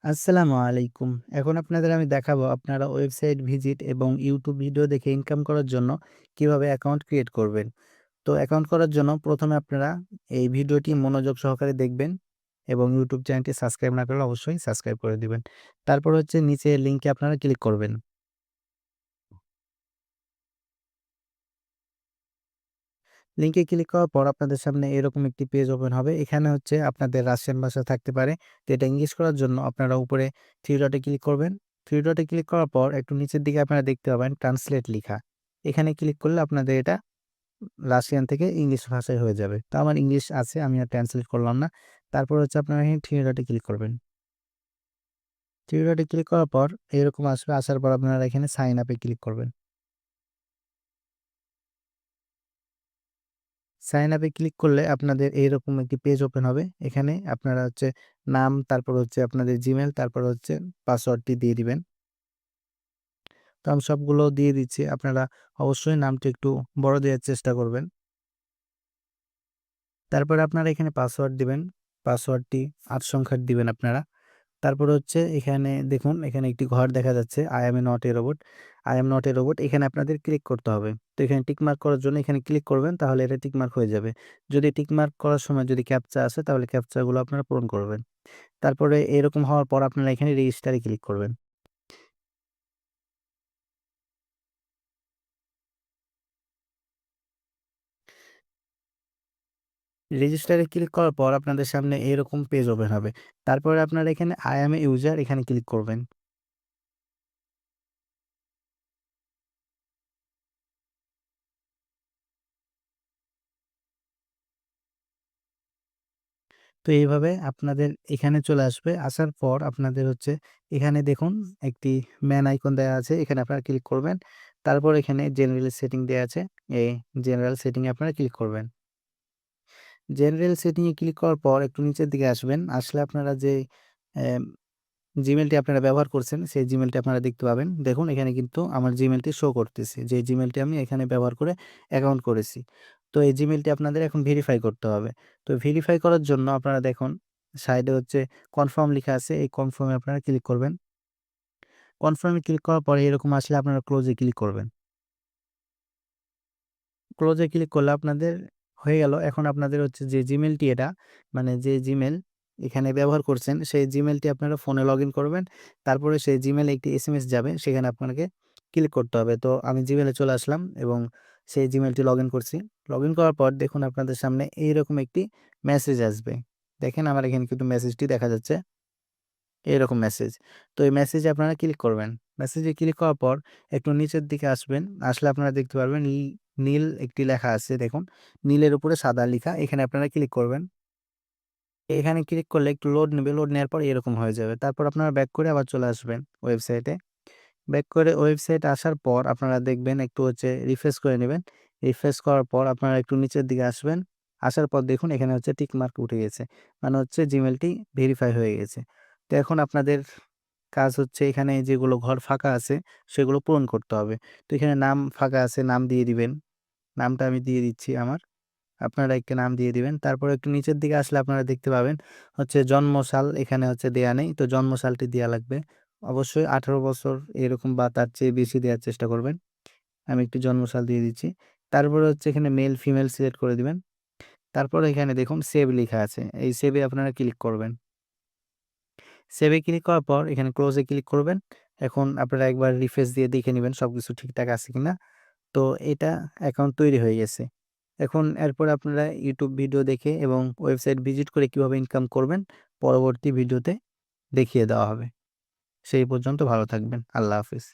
আসসালামু আলাইকুম। এখন আপনাদের আমি দেখাবো আপনারা ওয়েবসাইট ভিজিট এবং YouTube ভিডিও দেখে ইনকাম করার জন্য কিভাবে অ্যাকাউন্ট ক্রিয়েট করবেন। তো অ্যাকাউন্ট করার জন্য ১ম এ আপনারা এই ভিডিওটি মনোযোগ সহকারে দেখবেন এবং YouTube চ্যানেলটি সাবস্ক্রাইব না করলে অবশ্যই সাবস্ক্রাইব করে দিবেন। তারপর হচ্ছে নিচে লিংকে আপনারা ক্লিক করবেন। লিংকে ক্লিক করার পর আপনাদের সামনে এরকম একটি পেজ ওপেন হবে। এখানে হচ্ছে আপনাদের রাশিয়ান ভাষা থাকতে পারে। তো এটা ইংলিশ করার জন্য আপনারা উপরে 3 ডটে ক্লিক করবেন। 3 ডটে ক্লিক করার পর একটু নিচের দিকে আপনারা দেখতে পাবেন ট্রান্সলেট লিখা। এখানে ক্লিক করলে আপনাদের এটা রাশিয়ান থেকে ইংলিশ ভাষায় হয়ে যাবে। তো আমার ইংলিশ আছে, আমি আর ট্রান্সলেট করলাম না। তারপর হচ্ছে আপনারা এখানে 3 ডটে ক্লিক করবেন। 3 ডটে ক্লিক করার পর এরকম আসবে। আসার পর আপনারা এখানে সাইন আপ এ ক্লিক করবেন। সাইন আপ এ ক্লিক করলে আপনাদের এইরকম একটি পেজ ওপেন হবে। এখানে আপনারা হচ্ছে নাম, তারপর হচ্ছে আপনাদের জিমেইল, তারপর হচ্ছে পাসওয়ার্ডটি দিয়ে দিবেন। তো আমি সবগুলো দিয়ে দিচ্ছি। আপনারা অবশ্যই নামটি একটু বড় দেওয়ার চেষ্টা করবেন। তারপরে আপনারা এখানে পাসওয়ার্ড দিবেন। পাসওয়ার্ডটি ৮ সংখ্যার দিবেন আপনারা। তারপরে হচ্ছে এখানে দেখুন, এখানে একটি ঘর দেখা যাচ্ছে I am not a robot, I am not a robot, এখানে আপনাদের ক্লিক করতে হবে। তো এখানে টিক মার্ক করার জন্য এখানে ক্লিক করবেন, তাহলে এটা টিক মার্ক হয়ে যাবে। যদি টিক মার্ক করার সময় যদি ক্যাপচা আসে তাহলে ক্যাপচাগুলো আপনারা পূরণ করবেন। তারপরে এরকম হওয়ার পর আপনারা এখানে রেজিস্টার এ ক্লিক করবেন। রেজিস্টারে ক্লিক করার পর আপনাদের সামনে এরকম পেজ ওপেন হবে। তারপরে আপনারা এখানে I am a user এখানে ক্লিক করবেন। তো এইভাবে আপনাদের এখানে চলে আসবে। আসার পর আপনাদের হচ্ছে এখানে দেখুন একটি ম্যান আইকন দেয়া আছে। এখানে আপনারা ক্লিক করবেন। তারপর এখানে জেনারেল সেটিং দেয়া আছে। এই জেনারেল সেটিং এ আপনারা ক্লিক করবেন। জেনারেল সেটিং এ ক্লিক করার পর একটু নিচের দিকে আসবেন। আসলে আপনারা যে অ্যাম জিমেইলটি আপনারা ব্যবহার করছেন, সেই জিমেইলটি আপনারা দেখতে পাবেন। দেখুন এখানে কিন্তু আমার জিমেইলটি শো করতেছে। যে জিমেইলটি আমি এখানে ব্যবহার করে অ্যাকাউন্ট করেছি। তো এই জিমেইলটি আপনাদের এখন ভেরিফাই করতে হবে। তো ভেরিফাই করার জন্য আপনারা দেখুন সাইডে হচ্ছে কনফার্ম লিখা আছে। এই কনফার্ম এ আপনারা ক্লিক করবেন। কনফার্ম এ ক্লিক করার পরে এরকম আসলে আপনারা ক্লোজ এ ক্লিক করবেন। ক্লোজ এ ক্লিক করলে আপনাদের হয়ে গেল। এখন আপনাদের হচ্ছে যে জিমেইলটি এটা, মানে যে জিমেইল এখানে ব্যবহার করছেন, সেই জিমেইলটি আপনারা ফোনে লগইন করবেন। তারপরে সেই জিমেইলে একটি এসএমএস যাবে, সেখানে আপনাকে ক্লিক করতে হবে। তো আমি জিমেইলে চলে আসলাম এবং সেই জিমেইলটি লগইন করছি। লগইন করার পর দেখুন আপনাদের সামনে এইরকম একটি মেসেজ আসবে। দেখেন আমার এখানে কিন্তু মেসেজটি দেখা যাচ্ছে। এরকম মেসেজ। তো এই মেসেজে আপনারা ক্লিক করবেন। মেসেজে ক্লিক করার পর একটু নিচের দিকে আসবেন। আসলে আপনারা দেখতে পারবেন নীল একটি লেখা আছে দেখুন। নীলের উপরে সাদা লিখা। এখানে আপনারা ক্লিক করবেন। এখানে ক্লিক করলে একটু লোড নেবে। লোড নেওয়ার পর এরকম হয়ে যাবে। তারপর আপনারা ব্যাক করে আবার চলে আসবেন ওয়েবসাইটে। ব্যাক করে ওয়েবসাইটে আসার পর আপনারা দেখবেন একটু হচ্ছে রিফ্রেশ করে নিবেন। রিফ্রেশ করার পর আপনারা একটু নিচের দিকে আসবেন। আসার পর দেখুন এখানে হচ্ছে টিক মার্ক উঠে গেছে। মানে হচ্ছে জিমেইলটি ভেরিফাই হয়ে গেছে। তো এখন আপনাদের কাজ হচ্ছে এখানে যেগুলো ঘর ফাঁকা আছে সেগুলো পূরণ করতে হবে। তো এখানে নাম ফাঁকা আছে, নাম দিয়ে দিবেন। নামটা আমি দিয়ে দিচ্ছি আমার। আপনারা একটা নাম দিয়ে দিবেন। তারপরে একটু নিচের দিকে আসলে আপনারা দেখতে পাবেন হচ্ছে জন্মসাল এখানে হচ্ছে দেয়া নেই। তো জন্মসালটি দেয়া লাগবে। অবশ্যই 18 বছর এরকম বা তার চেয়ে বেশি দেওয়ার চেষ্টা করবেন। আমি একটু জন্মসাল দিয়ে দিচ্ছি। তারপরে হচ্ছে এখানে মেল ফিমেল সিলেক্ট করে দিবেন। তারপরে এখানে দেখুন সেভ লিখা আছে। এই সেভে আপনারা ক্লিক করবেন। সেভে ক্লিক করার পর এখানে ক্লোজ এ ক্লিক করবেন। এখন আপনারা একবার রিফ্রেশ দিয়ে দেখে নিবেন সবকিছু ঠিকঠাক আছে কিনা। তো এটা অ্যাকাউন্ট তৈরি হয়ে গেছে। এখন এরপরে আপনারা YouTube ভিডিও দেখে এবং ওয়েবসাইট ভিজিট করে কিভাবে ইনকাম করবেন পরবর্তী ভিডিওতে দেখিয়ে দেওয়া হবে। সেই পর্যন্ত ভালো থাকবেন। আল্লাহ হাফেজ।